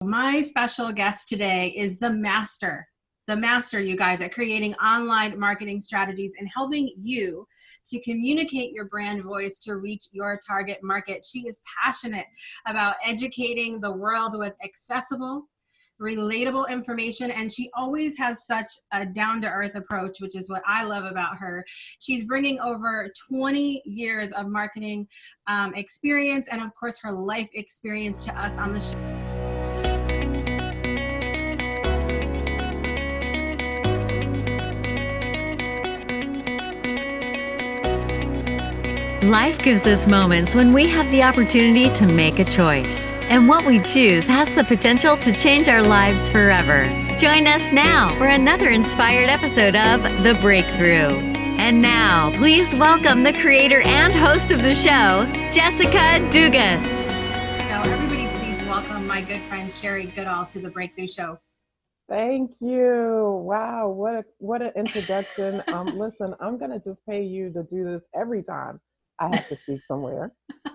My special guest today is the master, you guys, at creating online marketing strategies and helping you to communicate your brand voice to reach your target market. She is passionate about educating the world with accessible, relatable information, and she always has such a down-to-earth approach, which is what I love about her. She's bringing over 20 years of marketing experience and, of course, her life experience to us on the show. Life gives us moments when we have the opportunity to make a choice. And what we choose has the potential to change our lives forever. Join us now for another inspired episode of The Breakthrough. And now, please welcome the creator and host of the show, Jessica Dugas. So everybody, please welcome my good friend Sherri Goodall to The Breakthrough Show. Thank you. Wow, what an introduction. Listen, I'm gonna just pay you to do this every time I have to speak somewhere.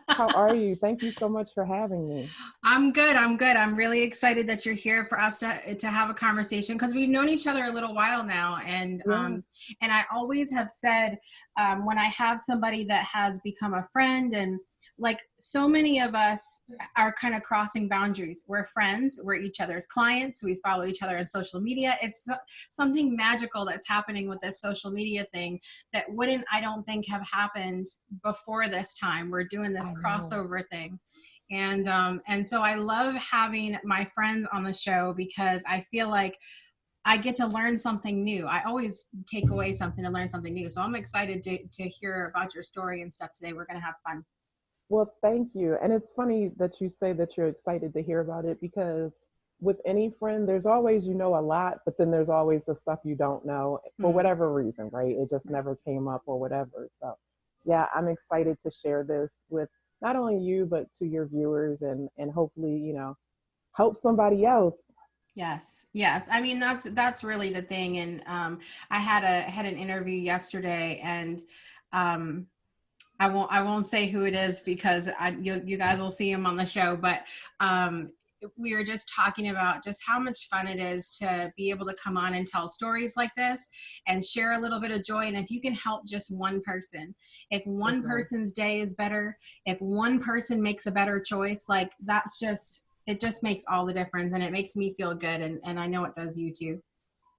How are you? Thank you so much for having me. I'm good. I'm really excited that you're here for us to have a conversation, because we've known each other a little while now. And and I always have said, when I have somebody that has become a friend, and like so many of us are kind of crossing boundaries. We're friends, we're each other's clients, we follow each other on social media. It's something magical that's happening with this social media thing that wouldn't, I don't think, have happened before this time. We're doing this crossover thing. And so I love having my friends on the show, because I feel like I get to learn something new. I always take away something to learn something new. So I'm excited to hear about your story and stuff today. We're going to have fun. Well, thank you. And it's funny that you say that you're excited to hear about it, because with any friend, there's always, a lot, but then there's always the stuff you don't know for whatever reason, right? It just never came up or whatever. So yeah, I'm excited to share this with not only you, but to your viewers, and hopefully, help somebody else. Yes. I mean, that's really the thing. And I had an interview yesterday, and I won't say who it is, because you guys will see him on the show. But we were just talking about just how much fun it is to be able to come on and tell stories like this and share a little bit of joy. And if you can help just one person, if one person's day is better, if one person makes a better choice, like it just makes all the difference, and it makes me feel good. And I know it does you too.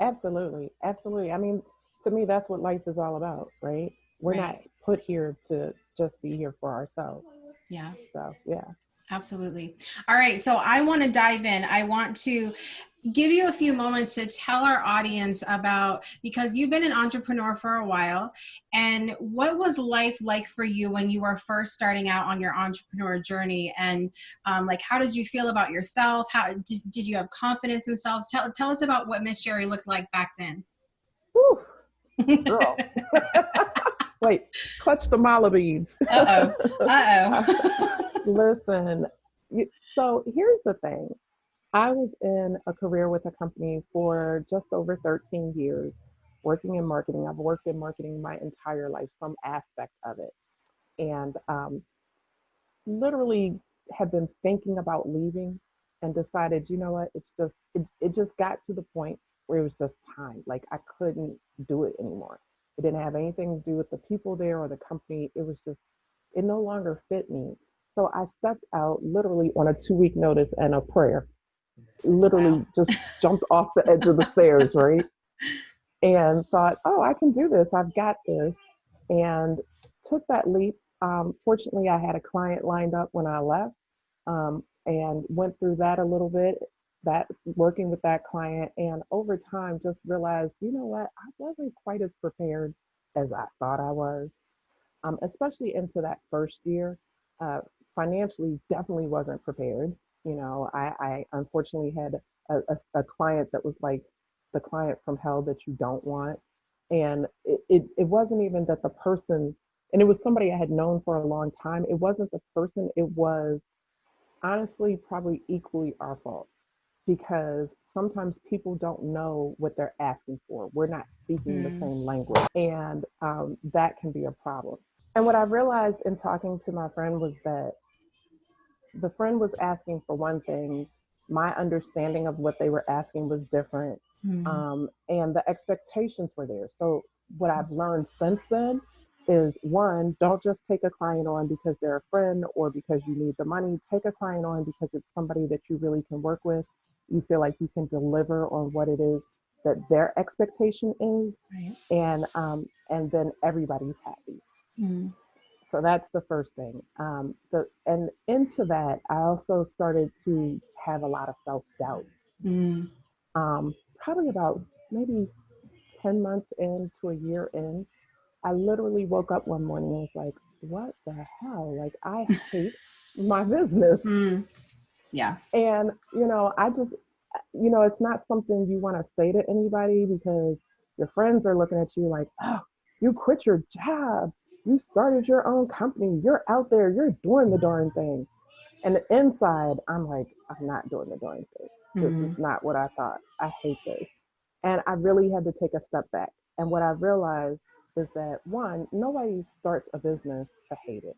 Absolutely. I mean, to me, that's what life is all about, right? We're not put here to just be here for ourselves. Yeah. So, yeah. Absolutely. All right. So I want to dive in. I want to give you a few moments to tell our audience about, because you've been an entrepreneur for a while, and what was life like for you when you were first starting out on your entrepreneur journey? And like, how did you feel about yourself? How did you have confidence in self? Tell us about what Miss Sherri looked like back then. Whew. Girl. Wait, clutch the mala beads. Listen, so here's the thing. I was in a career with a company for just over 13 years, working in marketing. I've worked in marketing my entire life, some aspect of it. And literally have been thinking about leaving, and decided, you know what, it just got to the point where it was just time. Like, I couldn't do it anymore. It didn't have anything to do with the people there or the company. It no longer fit me. So I stepped out literally on a 2-week notice and a prayer. Literally just jumped off the edge of the stairs, right? And thought, oh, I can do this. I've got this. And took that leap. Fortunately, I had a client lined up when I left, and went through that a little bit, working with that client. And over time, just realized, you know what, I wasn't quite as prepared as I thought I was, especially into that first year. Financially, definitely wasn't prepared. I unfortunately had a client that was like the client from hell that you don't want. And it wasn't even that the person, and it was somebody I had known for a long time. It wasn't the person, it was honestly probably equally our fault, because sometimes people don't know what they're asking for. We're not speaking the same language, and that can be a problem. And what I realized in talking to my friend was that the friend was asking for one thing, my understanding of what they were asking was different. And the expectations were there. So what I've learned since then is, one, don't just take a client on because they're a friend or because you need the money. Take a client on because it's somebody that you really can work with. You feel like you can deliver on what it is that their expectation is, Right. and then everybody's happy. So that's the first thing. And into that, I also started to have a lot of self doubt. Probably about maybe 10 months into a year in, I literally woke up one morning and was like, "What the hell? Like, I hate my business." Yeah. And I just, it's not something you want to say to anybody because your friends are looking at you like, "Oh, you quit your job. You started your own company. You're out there. You're doing the darn thing." And inside, I'm like, "I'm not doing the darn thing. This is not what I thought. I hate this." And I really had to take a step back. And what I realized is that, one, nobody starts a business to hate it.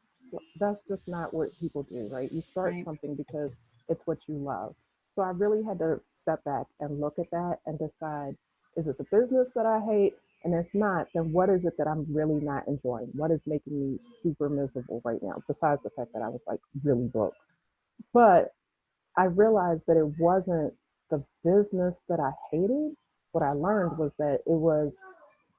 That's just not what people do, right? You start Right. something because it's what you love. So I really had to step back and look at that and decide, is it the business that I hate? And if not, then what is it that I'm really not enjoying? What is making me super miserable right now, besides the fact that I was like really broke? But I realized that it wasn't the business that I hated. What I learned was that it was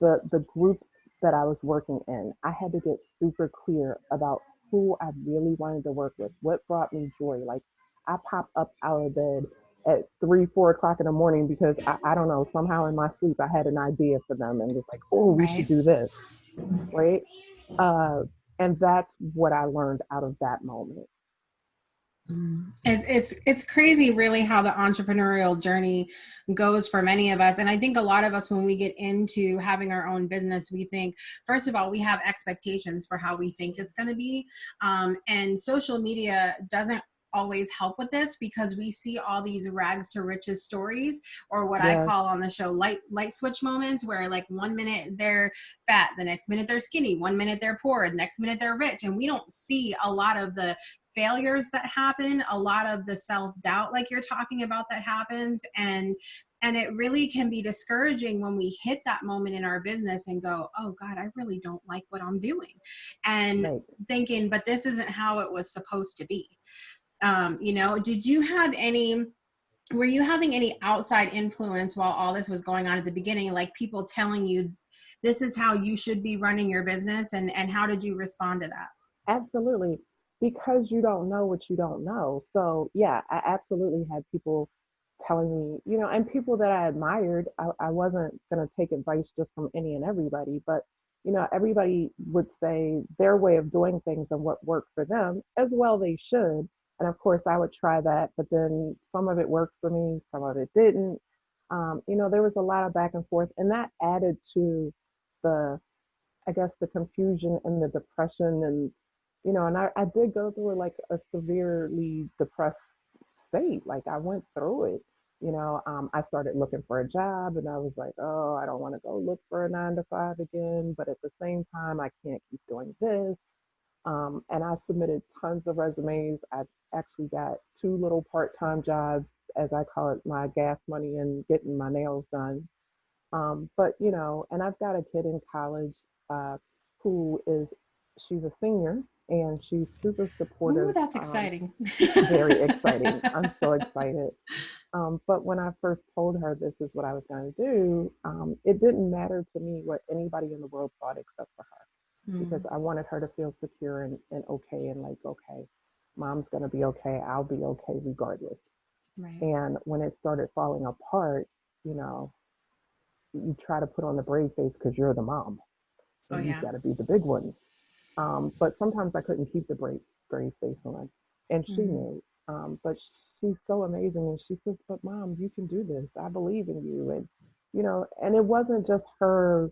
the group that I was working in. I had to get super clear about who I really wanted to work with, what brought me joy. Like, I popped up out of bed at 3, 4 o'clock in the morning because I don't know, somehow in my sleep I had an idea for them and was like, "Oh, we should Right. do this," right? Uh, and that's what I learned out of that moment. It's crazy really how the entrepreneurial journey goes for many of us. And I think a lot of us, when we get into having our own business, we think, first of all, we have expectations for how we think it's going to be. And social media doesn't always help with this because we see all these rags to riches stories, or what I Yes, call on the show light switch moments, where like 1 minute they're fat, the next minute they're skinny, 1 minute they're poor, the next minute they're rich. And we don't see a lot of the failures that happen, a lot of the self-doubt like you're talking about that happens. And it really can be discouraging when we hit that moment in our business and go, "Oh God, I really don't like what I'm doing," and right. thinking, but this isn't how it was supposed to be. Did you have any, were you having any outside influence while all this was going on at the beginning, like people telling you this is how you should be running your business, and how did you respond to that? Absolutely. Because you don't know what you don't know. So, yeah, I absolutely had people telling me, and people that I admired. I wasn't going to take advice just from any and everybody, but, everybody would say their way of doing things and what worked for them, as well they should. And of course, I would try that, but then some of it worked for me, some of it didn't. There was a lot of back and forth, and that added to the I guess the confusion and the depression and and I did go through like a severely depressed state. Like, I went through it. I started looking for a job and I was like, "Oh, I don't want to go look for a 9 to 5 again, but at the same time I can't keep doing this." And I submitted tons of resumes. I actually got two little part-time jobs, as I call it, my gas money and getting my nails done. But and I've got a kid in college, uh, who is she's a senior and she's super Ooh, supportive. that's exciting. Very exciting. I'm so excited. But when I first told her this is what I was going to do, it didn't matter to me what anybody in the world thought except for her, because I wanted her to feel secure and okay, and like, okay, mom's going to be okay. I'll be okay regardless. Right. And when it started falling apart, you know, you try to put on the brave face because you're the mom Oh and you've yeah. got to be the big one. But sometimes I couldn't keep the brave face on, and she knew. But she's so amazing, and she says, "But mom, you can do this. I believe in you." And and it wasn't just her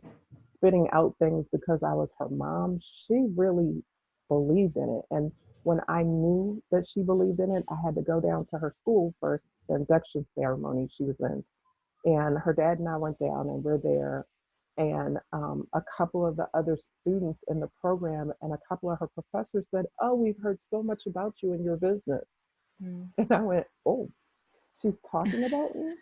spitting out things because I was her mom. She really believed in it, and when I knew that she believed in it, I had to go down to her school for the induction ceremony she was in, and her dad and I went down and we're there. And a couple of the other students in the program and a couple of her professors said, "Oh, we've heard so much about you and your business." Mm. And I went, "Oh." she's talking about me.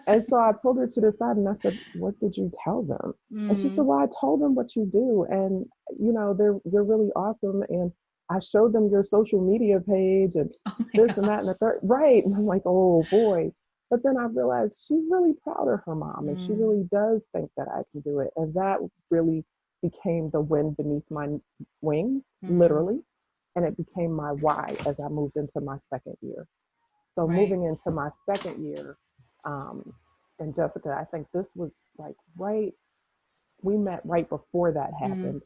And so I pulled her to the side and I said, "What did you tell them?" And she said, Mm. "Well, I told them what you do, and you're really awesome. And I showed them your social media page and Oh my this and that and the gosh. third." Right? And I'm like, "Oh boy!" But then I realized she's really proud of her mom, and she Mm. really does think that I can do it, and that really became the wind beneath my wings, Mm. literally, and it became my why as I moved into my second year. So Right. moving into my second year, um, and Jessica, I think this was like we met right before that Mm. happened.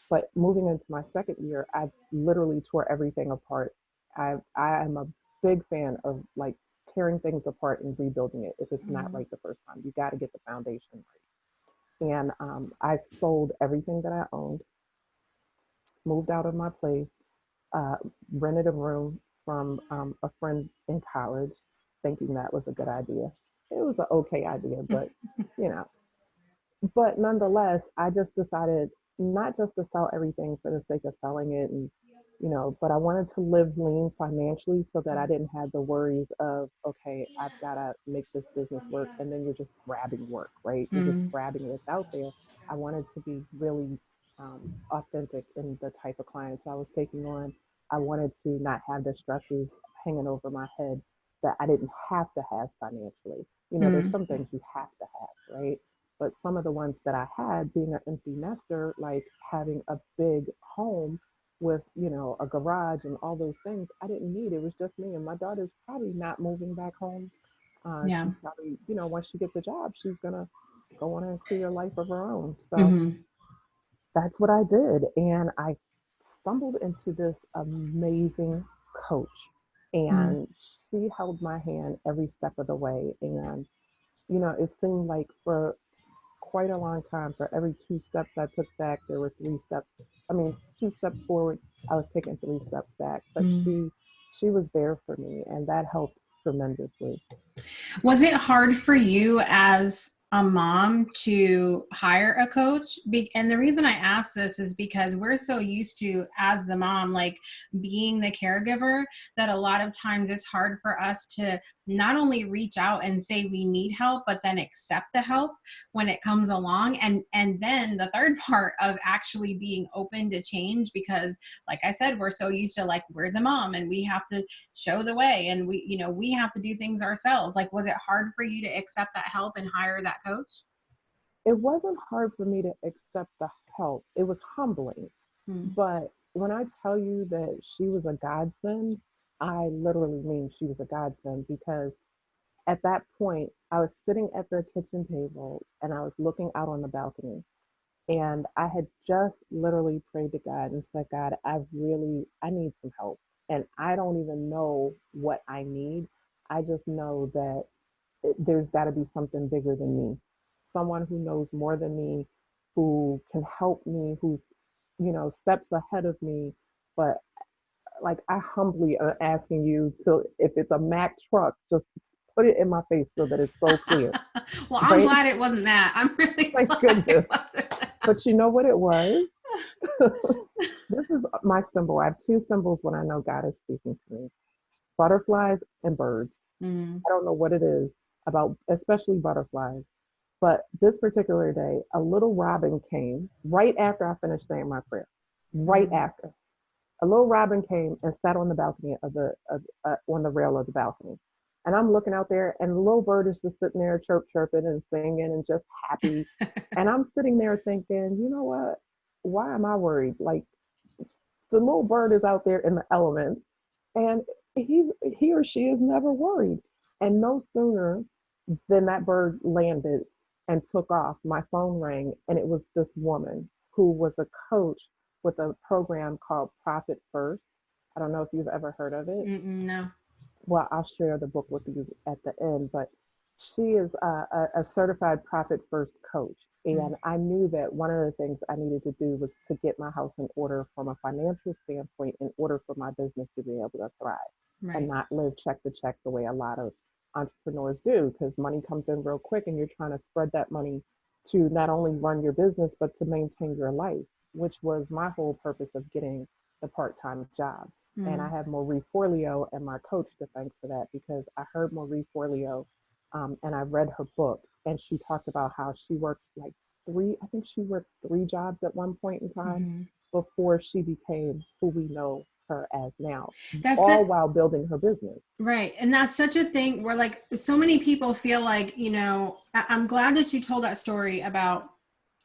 But moving into my second year, I literally tore everything apart. I am a big fan of like tearing things apart and rebuilding it if it's not Mm. right the first time. You got to get the foundation right. And I sold everything that I owned, moved out of my place, uh, rented a room from a friend in college, thinking that was a good idea. It was an okay idea, but you know, but nonetheless, I just decided not just to sell everything for the sake of selling it and but I wanted to live lean financially so that I didn't have the worries of, okay, I've got to make this business work. And then you're just grabbing work, right? You're just Mm. grabbing what's out there. I wanted to be really authentic in the type of clients I was taking on. I wanted to not have the stresses hanging over my head that I didn't have to have financially. There's Mm. some things you have to have, right? But some of the ones that I had, being an empty nester, like having a big home with, a garage and all those things, I didn't need. It was just me. And my daughter's probably not moving back home. Yeah. She's probably, once she gets a job, she's going to go on and create a life of her own. So Mm-hmm. that's what I did. And I stumbled into this amazing coach. Mm. And she held my hand every step of the way. And, it seemed like for quite a long time. For every two steps I took back, there were three steps. I mean, two steps forward, I was taking three steps back. But Mm. she was there for me, and that helped tremendously. Was it hard for you as a mom to hire a coach? And the reason I ask this is because we're so used to, as the mom, like being the caregiver, that a lot of times it's hard for us to not only reach out and say we need help, but then accept the help when it comes along. And then the third part of actually being open to change, because like I said, we're so used to like, we're the mom and we have to show the way, and we have to do things ourselves. Like, was it hard for you to accept that help and hire that coach? It wasn't hard for me to accept the help, it was humbling. Hmm. But when I tell you that she was a godsend, I literally mean she was a godsend because at that point, I was sitting at the kitchen table and I was looking out on the balcony. And I had just literally prayed to God and said, God, I need some help. And I don't even know what I need. I just know that there's got to be something bigger than me, someone who knows more than me, who can help me, who's, steps ahead of me. But like, I humbly am asking you to, if it's a Mack truck, just put it in my face so that it's so clear, Well, I'm right? glad it wasn't that. I'm really Thank glad it goodness. wasn't that. But you know what it was? This is my symbol. I have two symbols when I know God is speaking to me: butterflies and birds. Mm. I don't know what it is about, especially butterflies. But this particular day, a little robin came right after I finished saying my prayer. Right Mm. after, a little robin came and sat on the balcony on the rail of the balcony. And I'm looking out there, and the little bird is just sitting there chirping and singing and just happy. And I'm sitting there thinking, you know what? Why am I worried? Like, the little bird is out there in the elements, and he or she is never worried. And no sooner than that bird landed and took off, my phone rang, and it was this woman who was a coach with a program called Profit First. I don't know if you've ever heard of it. Mm-mm, no. Well, I'll share the book with you at the end, but she is a certified profit first coach. Mm. And I knew that one of the things I needed to do was to get my house in order from a financial standpoint in order for my business to be able to thrive and Right. not live check to check the way a lot of entrepreneurs do, because money comes in real quick and you're trying to spread that money to not only run your business, but to maintain your life, which was my whole purpose of getting the part time job. And I have Marie Forleo and my coach to thank for that, because I heard Marie Forleo, and I read her book, and she talked about how she worked like I think she worked three jobs at one point in time Mm-hmm. before she became who we know her as now, That's all it. while building her business. Right. And that's such a thing where like so many people feel like, I'm glad that you told that story about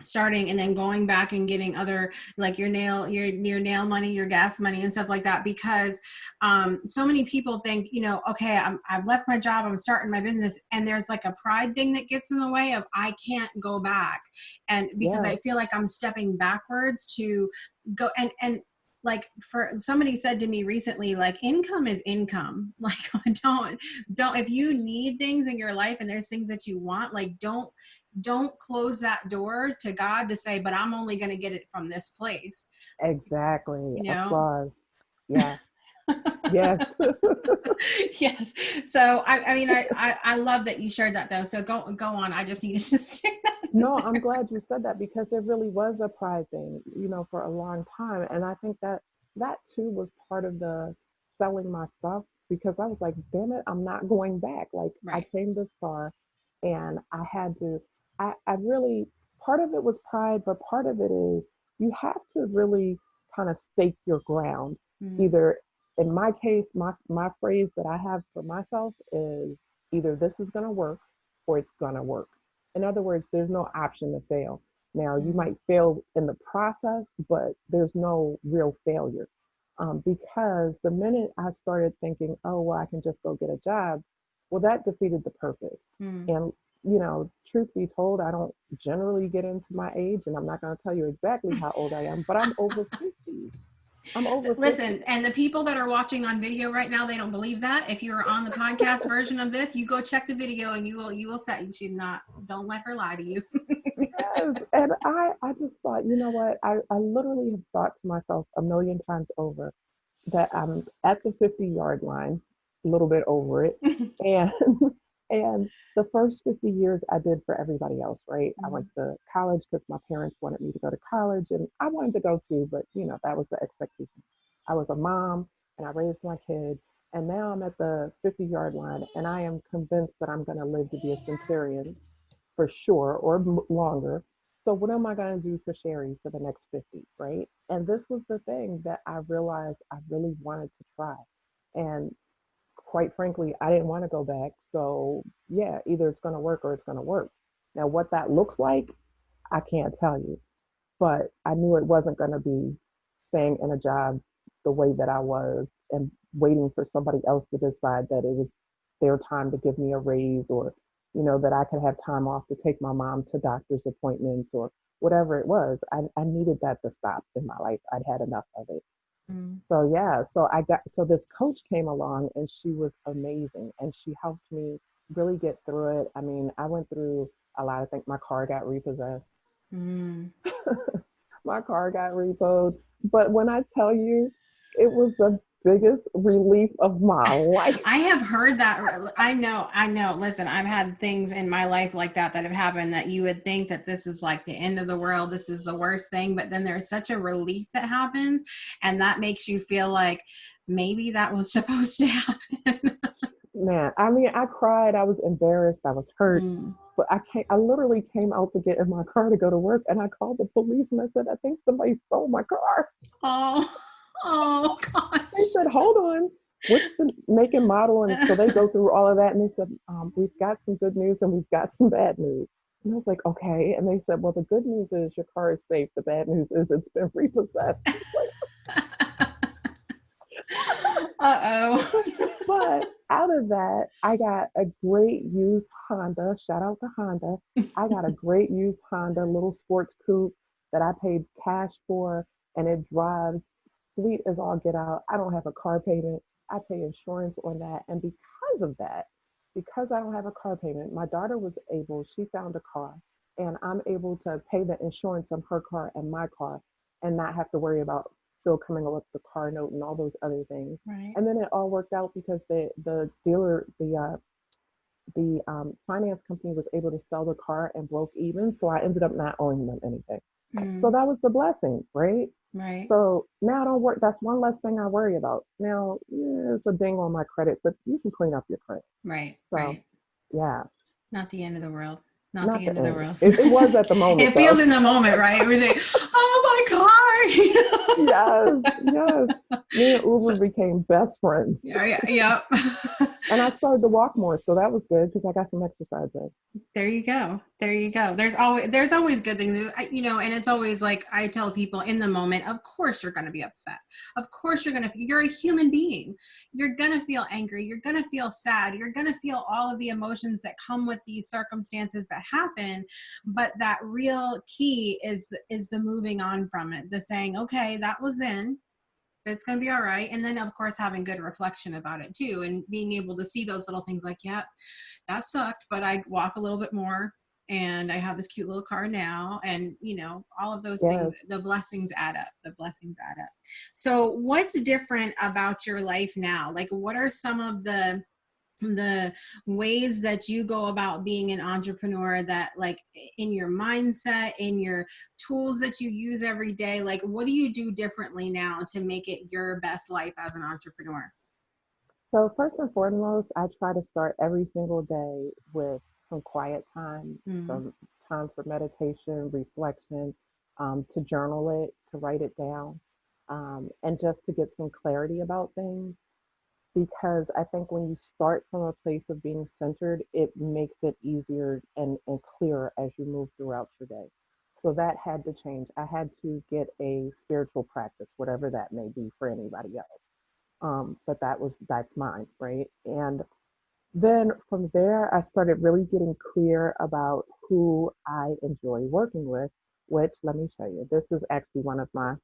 starting and then going back and getting other, like your nail money, your gas money and stuff like that, because so many people think, okay, I've left my job, I'm starting my business, and there's like a pride thing that gets in the way of, I can't go back, and because Yeah, I feel like I'm stepping backwards to go, and like, for somebody said to me recently, like, income is income. Like, don't if you need things in your life and there's things that you want, like, don't close that door to God to say, but I'm only going to get it from this place, exactly. you know? Applause. Yeah. Yes. Yes. So I mean, I love that you shared that though. So go on. I just need to just stick that in No, I'm there. glad you said that, because it really was a pride thing, for a long time. And I think that that too was part of the selling my stuff, because I was like, damn it, I'm not going back. Like, I Right. came this far, and I had to, I really, part of it was pride, but part of it is you have to really kind of stake your ground. Mm, Either, in my case, my phrase that I have for myself is, either this is going to work or it's going to work. In other words, there's no option to fail. Now, you mm, might fail in the process, but there's no real failure. Because the minute I started thinking, oh, well, I can just go get a job, well, that defeated the purpose. mm. And, truth be told, I don't generally get into my age, and I'm not going to tell you exactly how old I am, but I'm over 50. I'm over 50. Listen, and the people that are watching on video right now, they don't believe that. If you're on the podcast version of this, you go check the video and you will say, she's not, don't let her lie to you. Yes. And I just thought, you know what? I literally have thought to myself a million times over that I'm at the 50-yard line, a little bit over it. And and the first 50 years I did for everybody else, right? I went to college because my parents wanted me to go to college, and I wanted to go too, but that was the expectation. I was a mom, and I raised my kid, and now I'm at the 50-yard line, and I am convinced that I'm going to live to be a centurion for sure, or longer. So what am I going to do for Sherri for the next 50, right? And this was the thing that I realized I really wanted to try. And quite frankly, I didn't want to go back. So yeah, either it's going to work or it's going to work. Now, what that looks like, I can't tell you, but I knew it wasn't going to be staying in a job the way that I was, and waiting for somebody else to decide that it was their time to give me a raise, or that I could have time off to take my mom to doctor's appointments, or whatever it was. I needed that to stop in my life. I'd had enough of it. Mm. So yeah, so this coach came along, and she was amazing, and she helped me really get through it. I mean, I went through a lot. I think my car got repossessed. Mm. My car got repoed. But when I tell you, it was the biggest relief of my life. I have heard that. I know. Listen, I've had things in my life like that have happened that you would think that this is like the end of the world. This is the worst thing. But then there's such a relief that happens. And that makes you feel like maybe that was supposed to happen. Man, I mean, I cried. I was embarrassed. I was hurt. Mm. But I literally came out to get in my car to go to work, and I called the police, and I said, I think somebody stole my car. Oh, oh They gosh. said, hold on. What's the make and model? And so they go through all of that, and they said, we've got some good news and we've got some bad news. And I was like, okay. And they said, well, the good news is your car is safe. The bad news is it's been repossessed. Uh-oh. But out of that, I got a great used Honda. Shout out to Honda. I got a great used Honda little sports coupe that I paid cash for, and it drives sweet as all get out. I don't have a car payment. I pay insurance on that. And because of that, because I don't have a car payment, my daughter was able, she found a car, and I'm able to pay the insurance on her car and my car, and not have to worry about still coming up with the car note and all those other things. Right. And then it all worked out because the dealer, the finance company was able to sell the car and broke even. So I ended up not owing them anything. So Mm. that was the blessing, right? Right. So now I don't work. That's one less thing I worry about. Now, it's a ding on my credit, but you can clean up your credit. Right. So Right. yeah, Not the end of the world. Not not the the end of the end. world. It was at the moment It feels though. in the moment, right? We think, oh my car. Yes, yes. Me and So, Uber became best friends. yeah, yeah, yep. And I started to walk more, so that was good because I got some exercise in. There you go. There you go. There's always good things, and it's always like I tell people in the moment, of course you're going to be upset. Of course you're a human being. You're going to feel angry. You're going to feel sad. You're going to feel all of the emotions that come with these circumstances that happen. But that real key is the moving on from it, the saying, okay, that was then. It's going to be all right. And then, of course, having good reflection about it too, and being able to see those little things like, yeah, that sucked, but I walk a little bit more and I have this cute little car now. And, all of those things, Yes. the blessings add up. The blessings add up. So what's different about your life now? Like, what are some of the ways that you go about being an entrepreneur, that like in your mindset, in your tools that you use every day, like what do you do differently now to make it your best life as an entrepreneur? So first and foremost, I try to start every single day with some quiet time, Mm, some time for meditation, reflection, to journal it, to write it down, and just to get some clarity about things. Because I think when you start from a place of being centered, it makes it easier and clearer as you move throughout your day. So that had to change. I had to get a spiritual practice, whatever that may be for anybody else. But that's mine, right? And then from there, I started really getting clear about who I enjoy working with, which let me show you. This is actually one of my,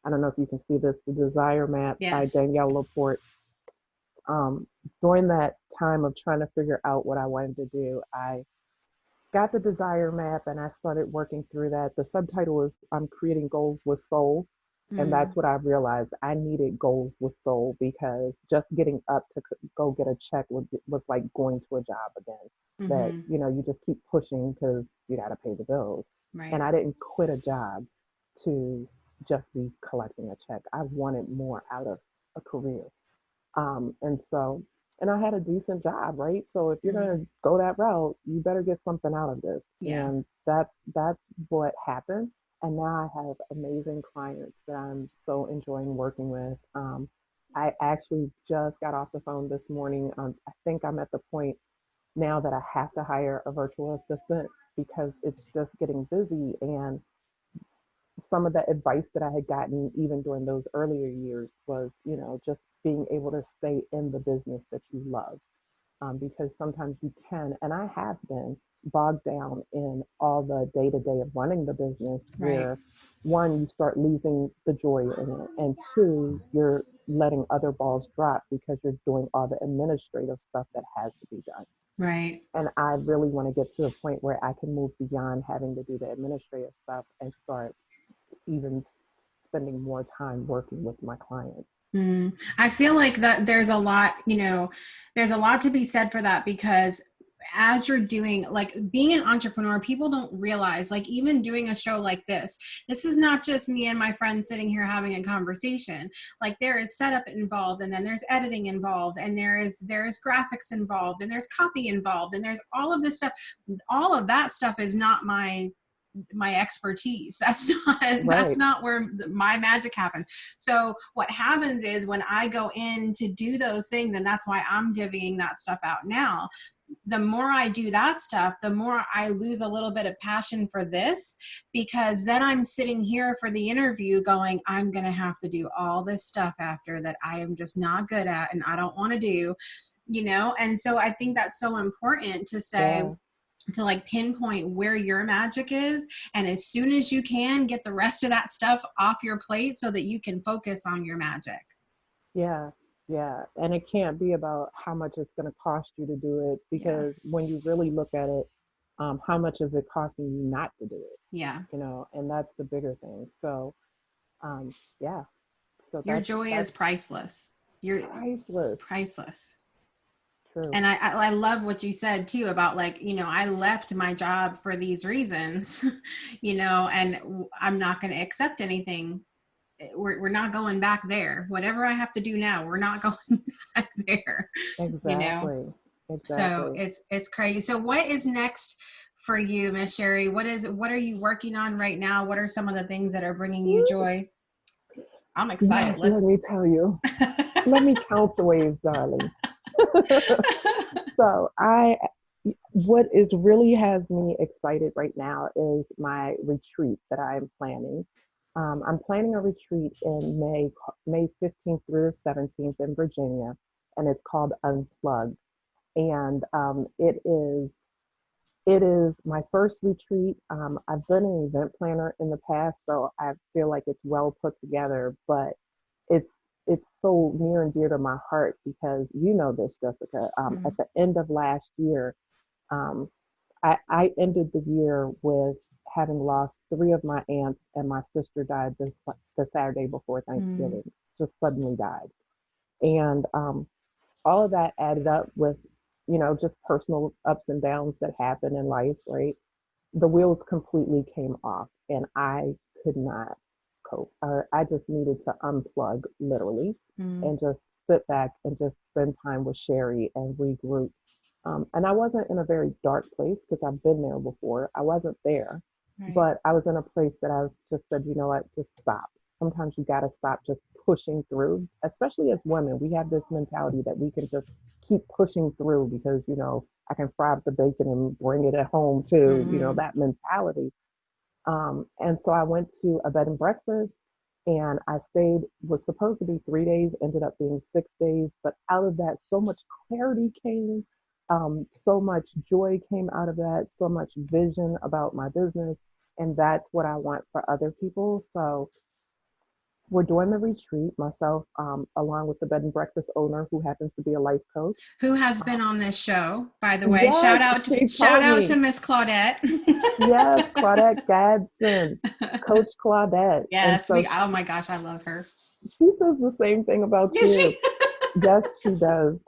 I don't know if you can see this, the Desire Map by yes. Danielle Laporte. um, During that time of trying to figure out what I wanted to do, I got the desire map and I started working through that. The subtitle is I'm creating goals with soul. And Mm, that's what I realized. I needed goals with soul because just getting up to go get a check was like going to a job again. That, mm-hmm. you just keep pushing because you got to pay the bills. And Right. I didn't quit a job to just be collecting a check. I wanted more out of a career. And I had a decent job, right? So if you're Mm, gonna go that route, you better get something out of this. yeah. And that's what happened. And now I have amazing clients that I'm so enjoying working with. I actually just got off the phone this morning. I think I'm at the point now that I have to hire a virtual assistant because it's just getting busy. And some of the advice that I had gotten even during those earlier years was, just being able to stay in the business that you love. Because sometimes you can, and I have been bogged down in all the day to day of running the business Right. where one, you start losing the joy in it, and two, you're letting other balls drop because you're doing all the administrative stuff that has to be done. Right. And I really want to get to the point where I can move beyond having to do the administrative stuff and start even spending more time working with my clients. I feel like that there's a lot to be said for that, because as you're doing, like being an entrepreneur, people don't realize, like even doing a show like this is not just me and my friends sitting here having a conversation. Like there is setup involved, and then there's editing involved, and there is graphics involved, and there's copy involved, and there's all of this stuff. All of that stuff is not my expertise. That's Right. not where my magic happens. So what happens is when I go in to do those things, and that's why I'm divvying that stuff out now, the more I do that stuff, the more I lose a little bit of passion for this, because then I'm sitting here for the interview going, I'm going to have to do all this stuff after that I am just not good at and I don't want to do, and so I think that's so important to say, Yeah. to like pinpoint where your magic is, and as soon as you can, get the rest of that stuff off your plate so that you can focus on your magic. Yeah. Yeah. And it can't be about how much it's going to cost you to do it Yeah. because when you really look at it, how much is it costing you not to do it? Yeah. And that's the bigger thing. So, um, yeah. So Your that's joy is that's priceless. You're priceless. priceless. True. And I love what you said too about, like, I left my job for these reasons, and I'm not going to accept anything we're not going back there. Whatever I have to do now, we're not going back there, you know? Exactly. So Exactly. it's crazy. So what is next for you, Miss Sherri? What are you working on right now? What are some of the things that are bringing you Woo! joy? I'm excited. Yes, Let's. let me tell you. Let me count the waves, darling. So what is really has me excited right now is my retreat that I'm planning. I'm planning a retreat in May 15th through the 17th in Virginia, and it's called Unplugged. And it is my first retreat. I've been an event planner in the past, so I feel like it's well put together, but it's it's so near and dear to my heart because you know this, Jessica. At Mm, the end of last year, um, I ended the year with having lost three of my aunts, and my sister died the Saturday before mm, Thanksgiving, just suddenly died. And all of that added up with, just personal ups and downs that happen in life, right? The wheels completely came off and I could not cope. I just needed to unplug literally mm, and just sit back and just spend time with Sherri and regroup. And I wasn't in a very dark place because I've been there before. I wasn't there, right. but I was in a place that I was just said, you know what, just stop. Sometimes you got to stop just pushing through, especially as women. We have this mentality that we can just keep pushing through because, I can fry up the bacon and bring it at home too, Mm-hmm. that mentality. And so I went to a bed and breakfast and I stayed, was supposed to be 3 days, ended up being 6 days. But out of that, so much clarity came, so much joy came out of that, so much vision about my business. And that's what I want for other people. So we're doing the retreat, myself, along with the bed and breakfast owner who happens to be a life coach. Who has been Um, on this show, by the way? yes, she Shout told out to me. Miss Claudette. Yes, Claudette Gadsden, Coach Claudette. And Yes, so oh my gosh, I love her. she says the same thing about Yes, you. she. Yes, she does.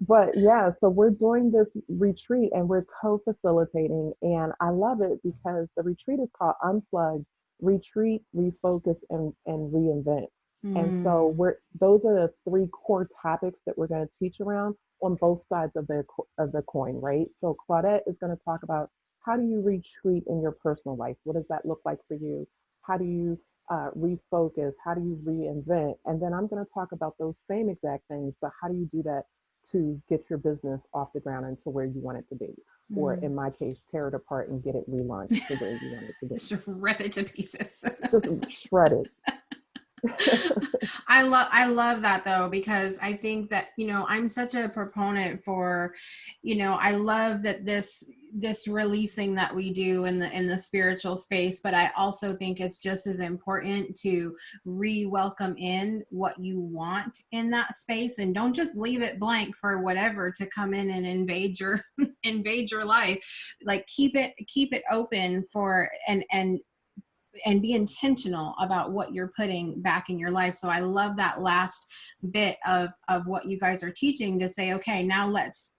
But yeah, so we're doing this retreat and we're co-facilitating. And I love it because the retreat is called Unplugged, Retreat, Refocus, and Reinvent. And so Mm, those are the three core topics that we're going to teach around on both sides of the coin, right? So Claudette is going to talk about how do you retreat in your personal life? What does that look like for you? How do you refocus? How do you reinvent? And then I'm going to talk about those same exact things, but how do you do that to get your business off the ground and to where you want it to be? Or mm. in my case, tear it apart and get it relaunched to where you want it to be. Just rip it to pieces. Just shred it. I love that though, because I think that, I'm such a proponent for, I love that this releasing that we do in the spiritual space, but I also think it's just as important to re-welcome in what you want in that space, and don't just leave it blank for whatever to come in and invade your invade your life. Like keep it open for and be intentional about what you're putting back in your life. So I love that last bit of what you guys are teaching, to say, okay, now let's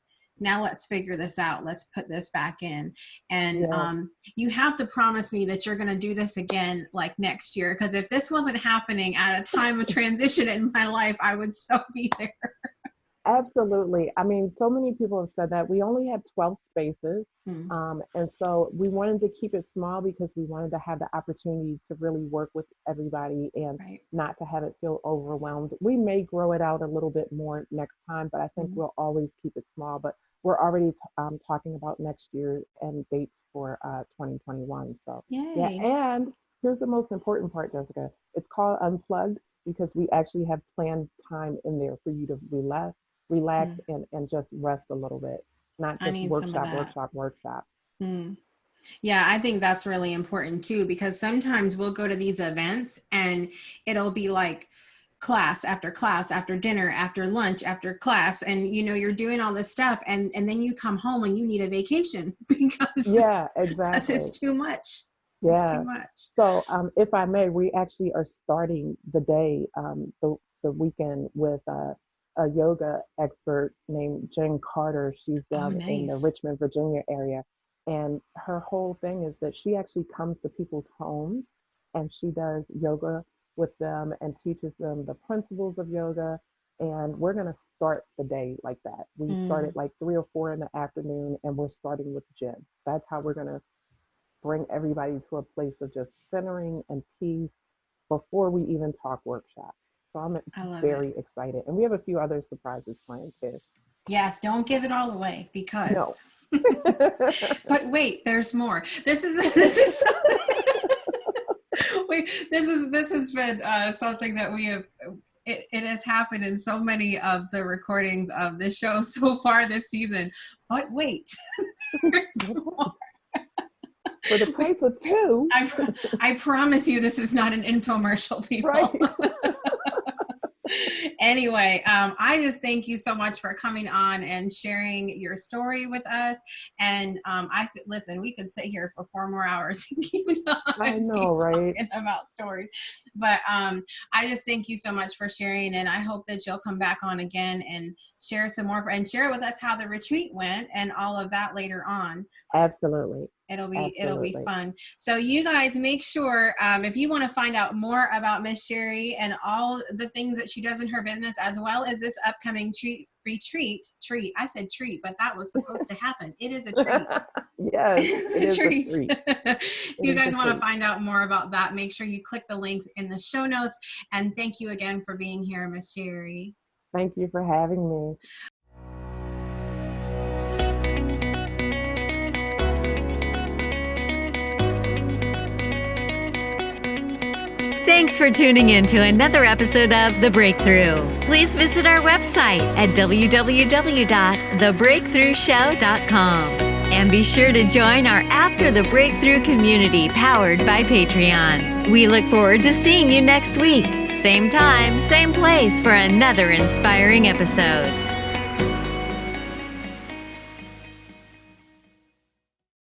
figure this out. Let's put this back in. And Yeah. you have to promise me that you're going to do this again, like next year. Because if this wasn't happening at a time of transition in my life, I would so be there. Absolutely. I mean, so many people have said that we only have 12 spaces. Hmm. And so we wanted to keep it small because we wanted to have the opportunity to really work with everybody and Right. not to have it feel overwhelmed. We may grow it out a little bit more next time, but I think Hmm. we'll always keep it small. But we're already talking about next year and dates for 2021. So, yeah. Yay. And here's the most important part, Jessica. It's called Unplugged because we actually have planned time in there for you to relax Hmm. and just rest a little bit, not I just need some of workshop, that. workshop, workshop. Hmm. Yeah, I think that's really important too, because sometimes we'll go to these events and it'll be like class after dinner after lunch after class, and you're doing all this stuff, and then you come home and you need a vacation Yeah, because exactly. it's too much. It's too Yeah. much. So, if I may, we actually are starting the day, the weekend with a yoga expert named Jen Carter. She's Oh, down in the nice. Richmond, Virginia area. And her whole thing is that she actually comes to people's homes and she does yoga with them and teaches them the principles of yoga. And we're going to start the day like that. We start at like 3 or 4 in the afternoon, and we're starting with gym. That's how we're going to bring everybody to a place of just centering and peace before we even talk workshops. So I'm very excited. And we have a few other surprises planned too. Yes, don't give it all away because. No. But wait, there's more. This is wait, this has been something that we have. It has happened in so many of the recordings of the show so far this season. But wait, there's more. For the price of 2. I promise you, this is not an infomercial, people. Right. Anyway, I just thank you so much for coming on and sharing your story with us. And listen, we could sit here for 4 more hours and keep I know, right? talking about stories. But I just thank you so much for sharing, and I hope that you'll come back on again and share some more and share with us how the retreat went and all of that later on. Absolutely. It'll be fun. So you guys make sure, if you want to find out more about Miss Sherri and all the things that she does in her business, as well as this upcoming retreat. I said treat, but that was supposed to happen. It is a treat. Yes, it's a treat. If you guys want to find out more about that, make sure you click the links in the show notes. And thank you again for being here, Miss Sherri. Thank you for having me. Thanks for tuning in to another episode of The Breakthrough. Please visit our website at www.thebreakthroughshow.com. And be sure to join our After the Breakthrough community powered by Patreon. We look forward to seeing you next week. Same time, same place for another inspiring episode.